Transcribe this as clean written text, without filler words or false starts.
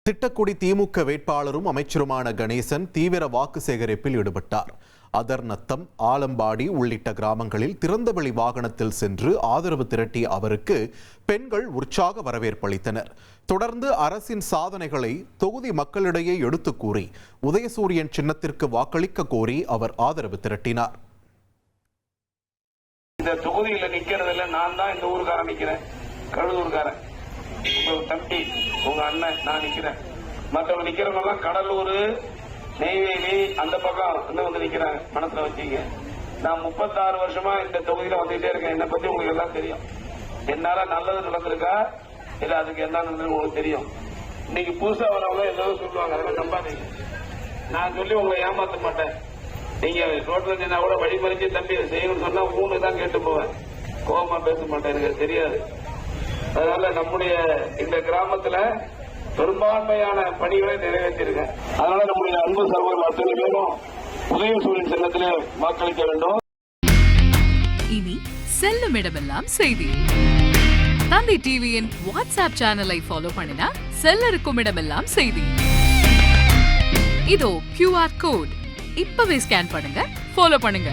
திட்டக்குடி திமுக வேட்பாளரும் அமைச்சருமான கணேசன் தீவிர வாக்கு சேகரிப்பில் ஈடுபட்டார். அதர்நத்தம், ஆலம்பாடி உள்ளிட்ட கிராமங்களில் திறந்தவெளி வாகனத்தில் சென்று ஆதரவு திரட்டிய அவருக்கு பெண்கள் உற்சாக வரவேற்பு அளித்தனர். தொடர்ந்து அரசின் சாதனைகளை தொகுதி மக்களிடையே எடுத்து கூறி உதயசூரியன் சின்னத்திற்கு வாக்களிக்க கோரி அவர் ஆதரவு திரட்டினார். இந்த தொகுதியில் நிக்கிறதுல நான் தான் இந்த ஊருக்காரன் நிக்கிறேன், கடலூர்காரன், உங்க தம்பி, உங்க அண்ணன், நான் நிக்கிறேன். மற்றவங்க நிக்கிறவங்க கடலூர், நெய்வேலி அந்த பக்கம் வந்து நிக்கிறாங்க. மனசுல வச்சீங்க, நான் 36 வருஷமா இந்த தொகுதியில வந்துட்டே இருக்கேன். என்னை பத்தி உங்களுக்கு எல்லாம் தெரியும். என்னால நல்லது நடந்திருக்கா இல்ல அதுக்கு என்ன நடந்தது உங்களுக்கு தெரியும். இன்னைக்கு புதுசா வரவங்க ஏதாவது சொல்லுவாங்க, அதெல்லாம் நம்பாதீங்க. நான் சொல்லி உங்களை ஏமாத்த மாட்டேன். நீங்க ரோட்ல இருந்தா கூட வழிமறிச்சு தம்பி இதை செய்யணும்னு சொன்னா மூணு தான் கேட்டு போவேன். கோபமா பேச மாட்டேன், எனக்கு தெரியாது. அதனால நம்முடைய இந்த கிராமத்துல பெரும்பான்மையான பணிகளை நிறைவேற்றிருக்கேன். அதனால நம்முடைய அன்பு சகோதரர்கள் அத்தனை பேரும் உதயசூரியன் சின்னத்திலே வாக்களிக்க வேண்டும். இனி செல்லும் இடமெல்லாம் செய்தி. தந்தை டிவியின் வாட்ஸ்அப் சேனலை ஃபாலோ பண்ணினா செல்ல இருக்கும் இடமெல்லாம் செய்தி. இதோ QR கோட், இப்பவே ஸ்கேன் பண்ணுங்க, ஃபாலோ பண்ணுங்க.